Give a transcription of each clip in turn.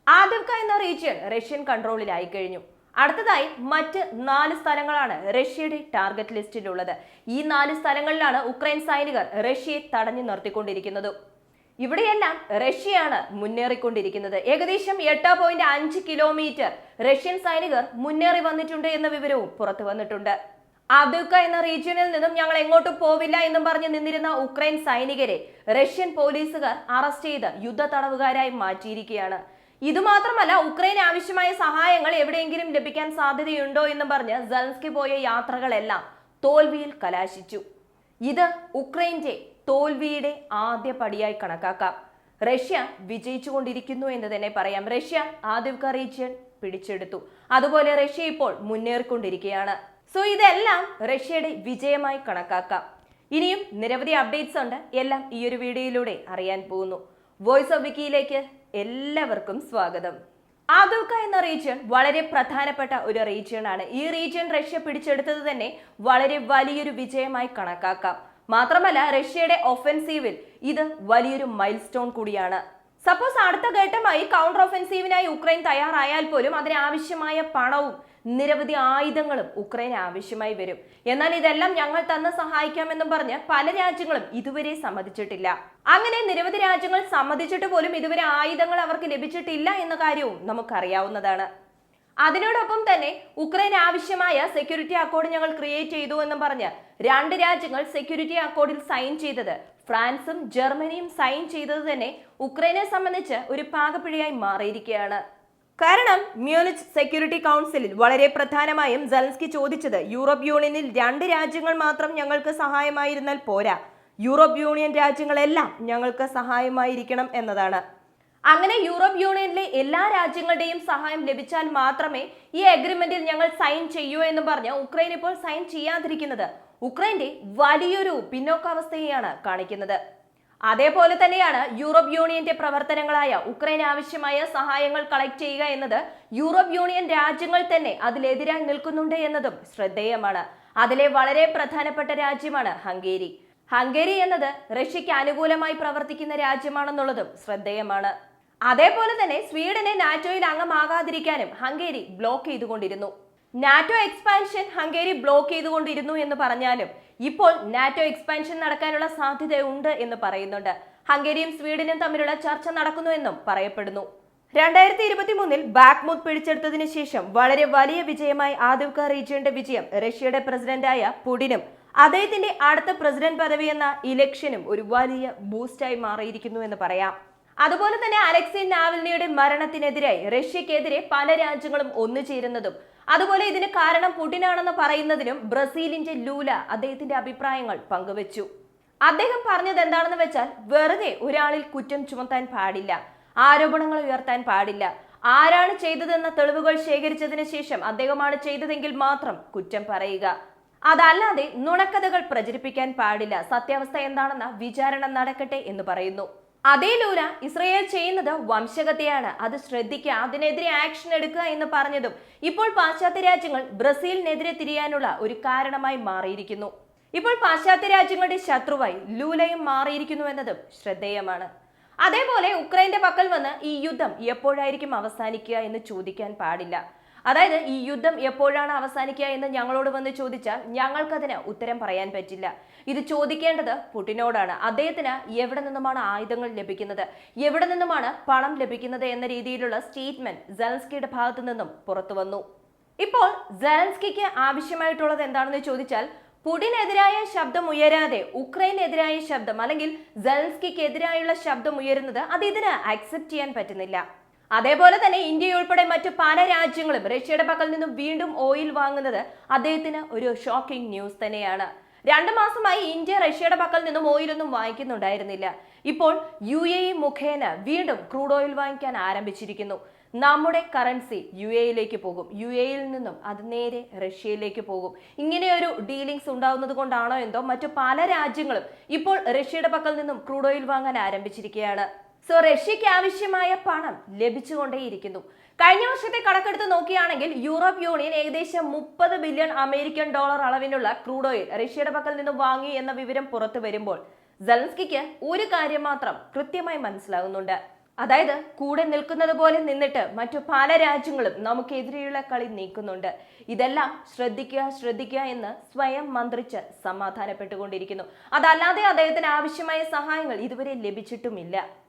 ആദിവ്ക എന്ന region Russian കൺട്രോളിലായി കഴിഞ്ഞു. അടുത്തതായി മറ്റ് 4 സ്ഥലങ്ങളാണ് റഷ്യയുടെ ടാർഗറ്റ് ലിസ്റ്റിലുള്ളത്. ഈ 4 സ്ഥലങ്ങളിലാണ് ഉക്രൈൻ സൈനികർ റഷ്യയെ തടഞ്ഞു നിർത്തിക്കൊണ്ടിരിക്കുന്നത്. ഇവിടെയെല്ലാം റഷ്യയാണ് മുന്നേറിക്കൊണ്ടിരിക്കുന്നത്. ഏകദേശം 8.5 കിലോമീറ്റർ റഷ്യൻ സൈനികർ മുന്നേറി വന്നിട്ടുണ്ട് എന്ന വിവരവും പുറത്തു വന്നിട്ടുണ്ട്. ആദിവ്ക എന്ന റീജിയനിൽ നിന്നും ഞങ്ങൾ എങ്ങോട്ടും പോവില്ല എന്നും പറഞ്ഞ് നിന്നിരുന്ന ഉക്രൈൻ സൈനികരെ റഷ്യൻ പോലീസുകാർ അറസ്റ്റ് ചെയ്ത് യുദ്ധ തടവുകാരായി മാറ്റിയിരിക്കുകയാണ്. ഇതുമാത്രമല്ല, ഉക്രൈന് ആവശ്യമായ സഹായങ്ങൾ എവിടെയെങ്കിലും ലഭിക്കാൻ സാധ്യതയുണ്ടോ എന്നും പറഞ്ഞ് സെലൻസ്കി പോയ യാത്രകളെല്ലാം തോൽവിയിൽ കലാശിച്ചു. ഇത് ഉക്രൈന്റെ തോൽവിയുടെ ആദ്യ പടിയായി കണക്കാക്കാം. റഷ്യ വിജയിച്ചുകൊണ്ടിരിക്കുന്നു എന്ന് തന്നെ പറയാം. റഷ്യ ആദിവ്ക റീജിയൻ പിടിച്ചെടുത്തു. അതുപോലെ റഷ്യ ഇപ്പോൾ മുന്നേറിക്കൊണ്ടിരിക്കുകയാണ്. സോ ഇതെല്ലാം റഷ്യയുടെ വിജയമായി കണക്കാക്കാം. ഇനിയും നിരവധി അപ്ഡേറ്റ്സ് ഉണ്ട്. എല്ലാം ഈ ഒരു വീഡിയോയിലൂടെ അറിയാൻ പോകുന്നു. വോയിസ് ഓഫ് വിക്കിയിലേക്ക് എല്ലാവർക്കും സ്വാഗതം. ആദിവ്ക എന്ന റീജിയൻ വളരെ പ്രധാനപ്പെട്ട ഒരു റീജിയൻ ആണ്. ഈ റീജിയൻ റഷ്യ പിടിച്ചെടുത്തത് തന്നെ വളരെ വലിയൊരു വിജയമായി കണക്കാക്കാം. മാത്രമല്ല, റഷ്യയുടെ ഒഫൻസീവിൽ ഇത് വലിയൊരു മൈൽ സ്റ്റോൺ കൂടിയാണ്. സപ്പോസ് അടുത്ത ഘട്ടമായി കൗണ്ടർ ഒഫൻസീവിനായി ഉക്രൈൻ തയ്യാറായാൽ പോലും അതിനാവശ്യമായ പണവും നിരവധി ആയുധങ്ങളും ഉക്രൈന് ആവശ്യമായി വരും. എന്നാൽ ഇതെല്ലാം ഞങ്ങൾ തന്നെ സഹായിക്കാമെന്നും പറഞ്ഞ് പല രാജ്യങ്ങളും ഇതുവരെ സമ്മതിച്ചിട്ടില്ല. അങ്ങനെ നിരവധി രാജ്യങ്ങൾ സമ്മതിച്ചിട്ട് പോലും ഇതുവരെ ആയുധങ്ങൾ അവർക്ക് ലഭിച്ചിട്ടില്ല എന്ന കാര്യവും നമുക്കറിയാവുന്നതാണ്. അതിനോടൊപ്പം തന്നെ ഉക്രൈൻ ആവശ്യമായ സെക്യൂരിറ്റി അക്കോർഡ് ഞങ്ങൾ ക്രിയേറ്റ് ചെയ്തു എന്നും പറഞ്ഞ് 2 രാജ്യങ്ങൾ സെക്യൂരിറ്റി അക്കോർഡിൽ സൈൻ ചെയ്തത്, ഫ്രാൻസും ജർമ്മനിയും സൈൻ ചെയ്തത് തന്നെ ഉക്രൈനെ സംബന്ധിച്ച് ഒരു പാകപ്പിഴയായി മാറിയിരിക്കുകയാണ്. കാരണം മ്യൂണിച്ച് സെക്യൂരിറ്റി കൗൺസിലിൽ വളരെ പ്രധാനമായും സെലൻസ്കി ചോദിച്ചത് യൂറോപ്പ് യൂണിയനിൽ 2 രാജ്യങ്ങൾ മാത്രം ഞങ്ങൾക്ക് സഹായമായിരുന്നാൽ പോരാ, യൂറോപ്പ് യൂണിയൻ രാജ്യങ്ങളെല്ലാം ഞങ്ങൾക്ക് സഹായമായിരിക്കണം എന്നതാണ്. അങ്ങനെ യൂറോപ്പ് യൂണിയനിലെ എല്ലാ രാജ്യങ്ങളുടെയും സഹായം ലഭിച്ചാൽ മാത്രമേ ഈ അഗ്രിമെന്റിൽ ഞങ്ങൾ സൈൻ ചെയ്യൂ എന്ന് പറഞ്ഞ് ഉക്രൈൻ ഇപ്പോൾ സൈൻ ചെയ്യാതിരിക്കുന്നത് ഉക്രൈന്റെ വലിയൊരു പിന്നോക്കാവസ്ഥയെയാണ് കാണിക്കുന്നത്. അതേപോലെ തന്നെയാണ് യൂറോപ്പ് യൂണിയന്റെ പ്രവർത്തനങ്ങളായ ഉക്രൈന് ആവശ്യമായ സഹായങ്ങൾ കളക്ട് ചെയ്യുക എന്നത്. യൂറോപ്പ് യൂണിയൻ രാജ്യങ്ങൾ തന്നെ അതിലെതിരായി നിൽക്കുന്നുണ്ട് എന്നതും ശ്രദ്ധേയമാണ്. അതിലെ വളരെ പ്രധാനപ്പെട്ട രാജ്യമാണ് ഹംഗേരി. ഹംഗേരി എന്നത് റഷ്യക്ക് അനുകൂലമായി പ്രവർത്തിക്കുന്ന രാജ്യമാണെന്നുള്ളതും ശ്രദ്ധേയമാണ്. അതേപോലെ തന്നെ സ്വീഡനെ നാറ്റോയിൽ അംഗമാകാതിരിക്കാനും ഹംഗേരി ബ്ലോക്ക് ചെയ്തുകൊണ്ടിരുന്നു. നാറ്റോ എക്സ്പാൻഷൻ ഹംഗേരി ബ്ലോക്ക് ചെയ്തുകൊണ്ടിരുന്നു എന്ന് പറഞ്ഞാലും ഇപ്പോൾ നാറ്റോ എക്സ്പാൻഷൻ നടക്കാനുള്ള സാധ്യതയുണ്ട് എന്ന് പറയുന്നുണ്ട്. ഹംഗേരിയും സ്വീഡനും തമ്മിലുള്ള ചർച്ച നടക്കുന്നു എന്നും പറയപ്പെടുന്നു. 2023 ബാക്മുത്ത് പിടിച്ചെടുത്തതിനു ശേഷം വളരെ വലിയ വിജയമായി ആദിവ്ക റീജിയന്റെ വിജയം റഷ്യയുടെ പ്രസിഡന്റായ പുടിനും അദ്ദേഹത്തിന്റെ അടുത്ത പ്രസിഡന്റ് പദവി എന്ന ഇലക്ഷനും ഒരു വലിയ ബൂസ്റ്റായി മാറിയിരിക്കുന്നു എന്ന് പറയാം. അതുപോലെ തന്നെ അലക്സി നാവൽനിയുടെ മരണത്തിനെതിരായി റഷ്യക്കെതിരെ പല രാജ്യങ്ങളും ഒന്നുചേരുന്നതും, അതുപോലെ ഇതിന് കാരണം പുടിനാണെന്ന് പറയുന്നതിനും ബ്രസീലിന്റെ ലൂല അദ്ദേഹത്തിന്റെ അഭിപ്രായങ്ങൾ പങ്കുവച്ചു. അദ്ദേഹം പറഞ്ഞത് എന്താണെന്ന് വെച്ചാൽ, വെറുതെ ഒരാളിൽ കുറ്റം ചുമത്താൻ പാടില്ല, ആരോപണങ്ങൾ ഉയർത്താൻ പാടില്ല. ആരാണ് ചെയ്തതെന്ന തെളിവുകൾ ശേഖരിച്ചതിന് ശേഷം അദ്ദേഹമാണ് ചെയ്തതെങ്കിൽ മാത്രം കുറ്റം പറയുക. അതല്ലാതെ നുണക്കഥകൾ പ്രചരിപ്പിക്കാൻ പാടില്ല. സത്യാവസ്ഥ എന്താണെന്ന വിചാരണ നടക്കട്ടെ എന്ന് പറയുന്നു. അതേ ലൂല ഇസ്രയേൽ ചെയ്യുന്നത് വംശഹത്യയാണ്, അത് ശ്രദ്ധിക്കുക, അതിനെതിരെ ആക്ഷൻ എടുക്കുക എന്ന് പറഞ്ഞതും ഇപ്പോൾ പാശ്ചാത്യ രാജ്യങ്ങൾ ബ്രസീലിനെതിരെ തിരിയാനുള്ള ഒരു കാരണമായി മാറിയിരിക്കുന്നു. ഇപ്പോൾ പാശ്ചാത്യ രാജ്യങ്ങളുടെ ശത്രുവായി ലൂലയും മാറിയിരിക്കുന്നു എന്നതും ശ്രദ്ധേയമാണ്. അതേപോലെ ഉക്രൈന്റെ പക്കൽ വന്ന് ഈ യുദ്ധം എപ്പോഴായിരിക്കും അവസാനിക്കുക എന്ന് ചോദിക്കാൻ പാടില്ല. അതായത് ഈ യുദ്ധം എപ്പോഴാണ് അവസാനിക്കുക എന്ന് ഞങ്ങളോട് വന്ന് ചോദിച്ചാൽ ഞങ്ങൾക്കതിന് ഉത്തരം പറയാൻ പറ്റില്ല. ഇത് ചോദിക്കേണ്ടത് പുടിനോടാണ്. അദ്ദേഹത്തിന് എവിടെ നിന്നുമാണ് ആയുധങ്ങൾ ലഭിക്കുന്നത്, എവിടെ നിന്നുമാണ് പണം ലഭിക്കുന്നത് എന്ന രീതിയിലുള്ള സ്റ്റേറ്റ്മെന്റ് സെലൻസ്കിയുടെ ഭാഗത്തു നിന്നും പുറത്തു വന്നു. ഇപ്പോൾ സെലൻസ്കിക്ക് ആവശ്യമായിട്ടുള്ളത് എന്താണെന്ന് ചോദിച്ചാൽ, പുടിനെതിരായ ശബ്ദം ഉയരാതെ ഉക്രൈനെതിരായ ശബ്ദം, അല്ലെങ്കിൽ സെലൻസ്കിക്കെതിരായുള്ള ശബ്ദം ഉയരുന്നത് അത് ഇതിന് അക്സെപ്റ്റ് ചെയ്യാൻ പറ്റുന്നില്ല. അതേപോലെ തന്നെ ഇന്ത്യയുൾപ്പെടെ മറ്റു പല രാജ്യങ്ങളും റഷ്യയുടെ പക്കൽ നിന്നും വീണ്ടും ഓയിൽ വാങ്ങുന്നത് അദ്ദേഹത്തിന് ഒരു ഷോക്കിംഗ് ന്യൂസ് തന്നെയാണ്. 2 മാസമായി ഇന്ത്യ റഷ്യയുടെ പക്കൽ നിന്നും ഓയിലൊന്നും വാങ്ങിക്കുന്നുണ്ടായിരുന്നില്ല. ഇപ്പോൾ UAE മുഖേന വീണ്ടും ക്രൂഡ് ഓയിൽ വാങ്ങിക്കാൻ ആരംഭിച്ചിരിക്കുന്നു. നമ്മുടെ കറൻസി UAE-യിലേക്ക് പോകും, UAE-യിൽ നിന്നും അത് നേരെ റഷ്യയിലേക്ക് പോകും. ഇങ്ങനെയൊരു ഡീലിങ്സ് ഉണ്ടാവുന്നത് കൊണ്ടാണോ എന്തോ മറ്റു പല രാജ്യങ്ങളും ഇപ്പോൾ റഷ്യയുടെ പക്കൽ നിന്നും ക്രൂഡ് ഓയിൽ വാങ്ങാൻ ആരംഭിച്ചിരിക്കുകയാണ്. സോ റഷ്യക്ക് ആവശ്യമായ പണം ലഭിച്ചുകൊണ്ടേയിരിക്കുന്നു. കഴിഞ്ഞ വർഷത്തെ കണക്കെടുത്ത് നോക്കുകയാണെങ്കിൽ യൂറോപ്പ് യൂണിയൻ ഏകദേശം $30 ബില്യൺ അമേരിക്കൻ ഡോളർ അളവിനുള്ള ക്രൂഡ് ഓയിൽ റഷ്യയുടെ പക്കൽ നിന്നും വാങ്ങി എന്ന വിവരം പുറത്തു വരുമ്പോൾ സെലൻസ്കിക്ക് ഒരു കാര്യം മാത്രം കൃത്യമായി മനസ്സിലാകുന്നുണ്ട്. അതായത് കൂടെ നിൽക്കുന്നത് പോലെ നിന്നിട്ട് മറ്റു പല രാജ്യങ്ങളും നമുക്കെതിരെയുള്ള കളി നീക്കുന്നുണ്ട്. ഇതെല്ലാം ശ്രദ്ധിക്കുക എന്ന് സ്വയം മന്ത്രിച്ച് സമാധാനപ്പെട്ടുകൊണ്ടിരിക്കുന്നു. അതല്ലാതെ അദ്ദേഹത്തിന് ആവശ്യമായ സഹായങ്ങൾ ഇതുവരെ ലഭിച്ചിട്ടുമില്ല.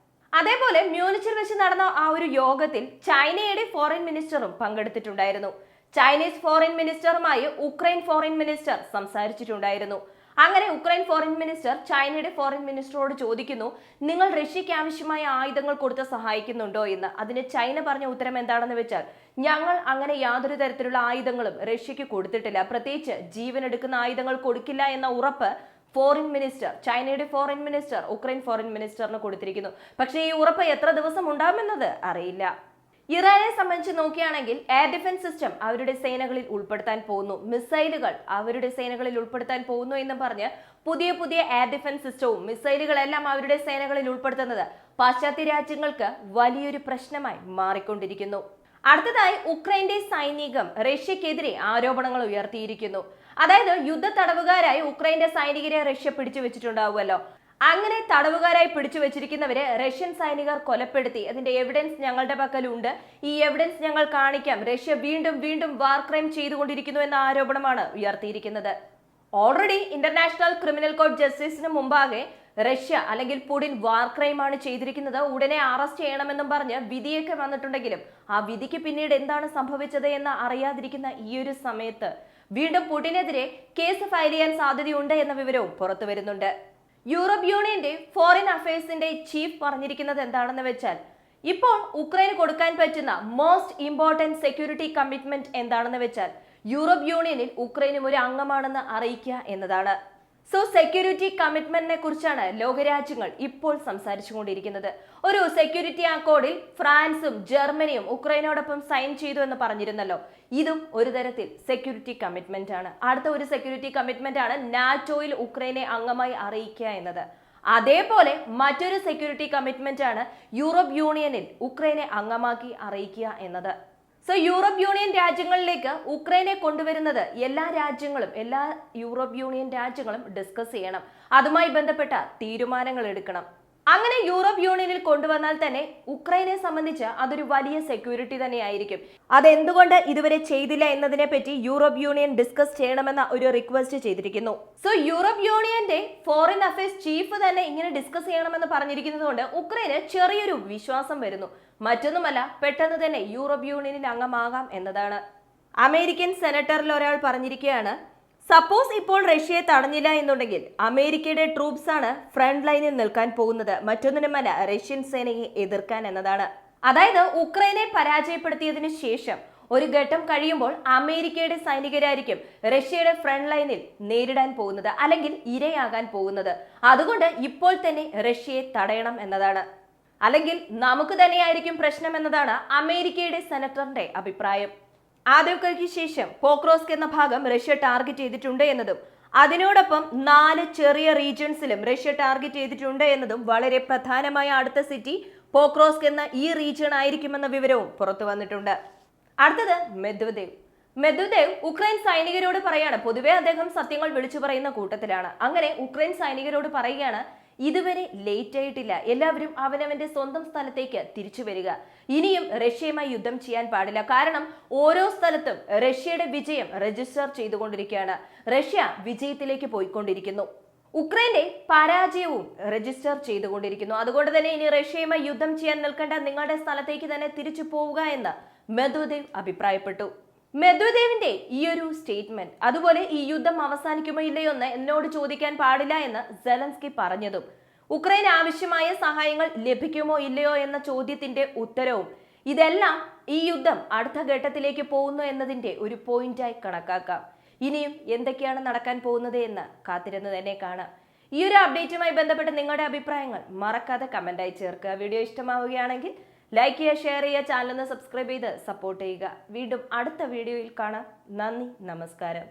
അതേപോലെ മ്യൂണിച്ചിൽ വെച്ച് നടന്ന ആ ഒരു യോഗത്തിൽ ചൈനയുടെ ഫോറിൻ മിനിസ്റ്ററും പങ്കെടുത്തിട്ടുണ്ടായിരുന്നു. ചൈനീസ് ഫോറിൻ മിനിസ്റ്ററുമായി ഉക്രൈൻ ഫോറിൻ മിനിസ്റ്റർ സംസാരിച്ചിട്ടുണ്ടായിരുന്നു. അങ്ങനെ ഉക്രൈൻ ഫോറിൻ മിനിസ്റ്റർ ചൈനയുടെ ഫോറിൻ മിനിസ്റ്ററോട് ചോദിക്കുന്നു, നിങ്ങൾ റഷ്യയ്ക്ക് ആവശ്യമായ ആയുധങ്ങൾ കൊടുത്ത് സഹായിക്കുന്നുണ്ടോ എന്ന്. അതിന് ചൈന പറഞ്ഞ ഉത്തരം എന്താണെന്ന് വെച്ചാൽ, ഞങ്ങൾ അങ്ങനെ യാതൊരു തരത്തിലുള്ള ആയുധങ്ങളും റഷ്യയ്ക്ക് കൊടുത്തിട്ടില്ല, പ്രത്യേകിച്ച് ജീവനെടുക്കുന്ന ആയുധങ്ങൾ കൊടുക്കില്ല എന്ന ഉറപ്പ് ചൈനയുടെ ഫോറിൻ മിനിസ്റ്റർ ഉക്രൈൻ ഫോറിൻ മിനിസ്റ്ററിന് കൊടുത്തിരിക്കുന്നു. പക്ഷേ ഈ ഉറപ്പ് എത്ര ദിവസം ഉണ്ടാകുമെന്നത് അറിയില്ല. ഇറാനെ സംബന്ധിച്ച് നോക്കുകയാണെങ്കിൽ എയർ ഡിഫൻസ് സിസ്റ്റം അവരുടെ സേനകളിൽ ഉൾപ്പെടുത്താൻ പോകുന്നു, മിസൈലുകൾ അവരുടെ സേനകളിൽ ഉൾപ്പെടുത്താൻ പോകുന്നു എന്ന് പറഞ്ഞ് പുതിയ എയർ ഡിഫൻസ് സിസ്റ്റവും മിസൈലുകളെല്ലാം അവരുടെ സേനകളിൽ ഉൾപ്പെടുത്തുന്നത് പാശ്ചാത്യ രാജ്യങ്ങൾക്ക് വലിയൊരു പ്രശ്നമായി മാറിക്കൊണ്ടിരിക്കുന്നു. അടുത്തതായി ഉക്രൈന്റെ സൈനികം റഷ്യക്കെതിരെ ആരോപണങ്ങൾ ഉയർത്തിയിരിക്കുന്നു. അതായത് യുദ്ധ തടവുകാരായി ഉക്രൈന്റെ സൈനികരെ റഷ്യ പിടിച്ചു വെച്ചിട്ടുണ്ടാവുമല്ലോ. അങ്ങനെ തടവുകാരായി പിടിച്ചു വെച്ചിരിക്കുന്നവരെ റഷ്യൻ സൈനികർ കൊലപ്പെടുത്തി. അതിന്റെ എവിഡൻസ് ഞങ്ങളുടെ പക്കലുണ്ട്, ഈ എവിഡൻസ് ഞങ്ങൾ കാണിക്കാം, റഷ്യ വീണ്ടും വാർ ക്രൈം ചെയ്തുകൊണ്ടിരിക്കുന്നു എന്ന ആരോപണമാണ് ഉയർത്തിയിരിക്കുന്നത്. ഓൾറെഡി ഇന്റർനാഷണൽ ക്രിമിനൽ കോർട്ട് ജസ്റ്റിസിന് മുമ്പാകെ റഷ്യ അല്ലെങ്കിൽ പുടിൻ വാർ ക്രൈം ആണ് ചെയ്തിരിക്കുന്നത്, ഉടനെ അറസ്റ്റ് ചെയ്യണമെന്നും പറഞ്ഞ് വിധിയൊക്കെ വന്നിട്ടുണ്ടെങ്കിലും ആ വിധിക്ക് പിന്നീട് എന്താണ് സംഭവിച്ചത് എന്ന് അറിയാതിരിക്കുന്ന ഈ ഒരു സമയത്ത് വീണ്ടും പുടിനെതിരെ കേസ് ഫയൽ ചെയ്യാൻ സാധ്യതയുണ്ട് എന്ന വിവരവും പുറത്തു വരുന്നുണ്ട്. യൂറോപ്പ് യൂണിയന്റെ ഫോറിൻ അഫയേഴ്സിന്റെ ചീഫ് പറഞ്ഞിരിക്കുന്നത് എന്താണെന്ന് വെച്ചാൽ, ഇപ്പോൾ ഉക്രൈന് കൊടുക്കാൻ പറ്റുന്ന മോസ്റ്റ് ഇമ്പോർട്ടന്റ് സെക്യൂരിറ്റി കമ്മിറ്റ്മെന്റ് എന്താണെന്ന് വെച്ചാൽ യൂറോപ്പ് യൂണിയനിൽ ഉക്രൈനും ഒരു അംഗമാണെന്ന് അറിയിക്കുക എന്നതാണ്. സോ സെക്യൂരിറ്റി കമ്മിറ്റ്മെന്റിനെ കുറിച്ചാണ് ലോകരാജ്യങ്ങൾ ഇപ്പോൾ സംസാരിച്ചുകൊണ്ടിരിക്കുന്നത്. ഒരു സെക്യൂരിറ്റി അക്കോർഡിൽ ഫ്രാൻസും ജർമ്മനിയും ഉക്രൈനോടൊപ്പം സൈൻ ചെയ്തു എന്ന് പറഞ്ഞിരുന്നല്ലോ. ഇതും ഒരു തരത്തിൽ സെക്യൂരിറ്റി കമ്മിറ്റ്മെന്റ് ആണ്. അടുത്ത ഒരു സെക്യൂരിറ്റി കമ്മിറ്റ്മെന്റ് ആണ് നാറ്റോയിൽ ഉക്രൈനെ അംഗമായി അറിയിക്കുക എന്നത്. അതേപോലെ മറ്റൊരു സെക്യൂരിറ്റി കമ്മിറ്റ്മെന്റ് ആണ് യൂറോപ്പ് യൂണിയനിൽ ഉക്രൈനെ അംഗമാക്കി അറിയിക്കുക എന്നത്. സോ യൂറോപ്പ് യൂണിയൻ രാജ്യങ്ങളിലേക്ക് ഉക്രൈനെ കൊണ്ടുവരുന്നത് എല്ലാ യൂറോപ്പ് യൂണിയൻ രാജ്യങ്ങളും ഡിസ്കസ് ചെയ്യണം, അതുമായി ബന്ധപ്പെട്ട തീരുമാനങ്ങൾ എടുക്കണം. അങ്ങനെ യൂറോപ്പ് യൂണിയനിൽ കൊണ്ടുവന്നാൽ തന്നെ ഉക്രൈനെ സംബന്ധിച്ച് അതൊരു വലിയ സെക്യൂരിറ്റി തന്നെയായിരിക്കും. അതെന്തുകൊണ്ട് ഇതുവരെ ചെയ്തില്ല എന്നതിനെ പറ്റി യൂറോപ്പ് യൂണിയൻ ഡിസ്കസ് ചെയ്യണമെന്ന ഒരു റിക്വസ്റ്റ് ചെയ്തിരിക്കുന്നു. സോ യൂറോപ്പ് യൂണിയന്റെ ഫോറിൻ അഫയേഴ്സ് ചീഫ് തന്നെ ഇങ്ങനെ ഡിസ്കസ് ചെയ്യണമെന്ന് പറഞ്ഞിരിക്കുന്നത് കൊണ്ട് ഉക്രൈന് ചെറിയൊരു വിശ്വാസം വരുന്നു. മറ്റൊന്നുമല്ല, പെട്ടെന്ന് തന്നെ യൂറോപ്പ് യൂണിയനിൽ അംഗമാകാം എന്നതാണ്. അമേരിക്കൻ സെനറ്ററിൽ ഒരാൾ പറഞ്ഞിരിക്കുകയാണ്, സപ്പോസ് ഇപ്പോൾ റഷ്യയെ തടഞ്ഞില്ല എന്നുണ്ടെങ്കിൽ അമേരിക്കയുടെ ട്രൂപ്സ് ആണ് ഫ്രണ്ട് ലൈനിൽ നിൽക്കാൻ പോകുന്നത്, മറ്റൊന്നിനുമല്ല റഷ്യൻ സേനയെ എതിർക്കാൻ എന്നതാണ്. അതായത് ഉക്രൈനെ പരാജയപ്പെടുത്തിയതിനു ശേഷം ഒരു ഘട്ടം കഴിയുമ്പോൾ അമേരിക്കയുടെ സൈനികരായിരിക്കും റഷ്യയുടെ ഫ്രണ്ട് ലൈനിൽ നേരിടാൻ പോകുന്നത്, അല്ലെങ്കിൽ ഇരയാകാൻ പോകുന്നത്. അതുകൊണ്ട് ഇപ്പോൾ തന്നെ റഷ്യയെ തടയണം എന്നതാണ്, അല്ലെങ്കിൽ നമുക്ക് തന്നെയായിരിക്കും പ്രശ്നം എന്നതാണ് അമേരിക്കയുടെ സെനറ്ററിന്റെ അഭിപ്രായം. ആദ്യക്ക് ശേഷം പോക്രോസ്ക് എന്ന ഭാഗം റഷ്യ ടാർഗറ്റ് ചെയ്തിട്ടുണ്ട് എന്നതും അതിനോടൊപ്പം 4 ചെറിയ റീജിയൻസിലും റഷ്യ ടാർഗറ്റ് ചെയ്തിട്ടുണ്ട് എന്നതും വളരെ പ്രധാനമായ അടുത്ത സിറ്റി പോക്രോസ്ക് എന്ന ഈ റീജിയൻ ആയിരിക്കുമെന്ന വിവരവും പുറത്തു വന്നിട്ടുണ്ട്. അടുത്തത് മെദ്വദേവ് ഉക്രൈൻ സൈനികരോട് പറയാണ്, പൊതുവെ അദ്ദേഹം സത്യങ്ങൾ വിളിച്ചു പറയുന്ന കൂട്ടത്തിലാണ്. അങ്ങനെ ഉക്രൈൻ സൈനികരോട് പറയുകയാണ്, ഇതുവരെ ലേറ്റ് ആയിട്ടില്ല, എല്ലാവരും അവനവന്റെ സ്വന്തം സ്ഥലത്തേക്ക് തിരിച്ചു വരിക, ഇനിയും റഷ്യയുമായി യുദ്ധം ചെയ്യാൻ പാടില്ല. കാരണം ഓരോ സ്ഥലത്തും റഷ്യയുടെ വിജയം രജിസ്റ്റർ ചെയ്തുകൊണ്ടിരിക്കുകയാണ്, റഷ്യ വിജയത്തിലേക്ക് പോയിക്കൊണ്ടിരിക്കുന്നു, ഉക്രൈന്റെ പരാജയവും രജിസ്റ്റർ ചെയ്തുകൊണ്ടിരിക്കുന്നു. അതുകൊണ്ട് തന്നെ ഇനി റഷ്യയുമായി യുദ്ധം ചെയ്യാൻ നിൽക്കേണ്ട, നിങ്ങളുടെ സ്ഥലത്തേക്ക് തന്നെ തിരിച്ചു പോവുക എന്ന് മെദ്വദേവ് അഭിപ്രായപ്പെട്ടു. മെദ്വദേവിന്റെ ഈ ഒരു സ്റ്റേറ്റ്മെന്റ്, അതുപോലെ ഈ യുദ്ധം അവസാനിക്കുമോ ഇല്ലയോ എന്ന് എന്നോട് ചോദിക്കാൻ പാടില്ല എന്ന് സെലൻസ്കി പറഞ്ഞതും, ഉക്രൈൻ ആവശ്യമായ സഹായങ്ങൾ ലഭിക്കുമോ ഇല്ലയോ എന്ന ചോദ്യത്തിന്റെ ഉത്തരവും, ഇതെല്ലാം ഈ യുദ്ധം അടുത്ത ഘട്ടത്തിലേക്ക് പോകുന്നു എന്നതിന്റെ ഒരു പോയിന്റായി കണക്കാക്കാം. ഇനിയും എന്തൊക്കെയാണ് നടക്കാൻ പോകുന്നത് എന്ന് കാത്തിരുന്ന് തന്നെ കാണാം. ഈ ഒരു അപ്ഡേറ്റുമായി ബന്ധപ്പെട്ട് നിങ്ങളുടെ അഭിപ്രായങ്ങൾ മറക്കാതെ കമന്റായി ചേർക്കുക. വീഡിയോ ഇഷ്ടമാവുകയാണെങ്കിൽ ലൈക്ക് ചെയ്യുക, ഷെയർ ചെയ്യുക, ചാനൽ ഒന്ന് സബ്സ്ക്രൈബ് ചെയ്ത് സപ്പോർട്ട് ചെയ്യുക. വീണ്ടും അടുത്ത വീഡിയോയിൽ കാണാം. നന്ദി, നമസ്കാരം.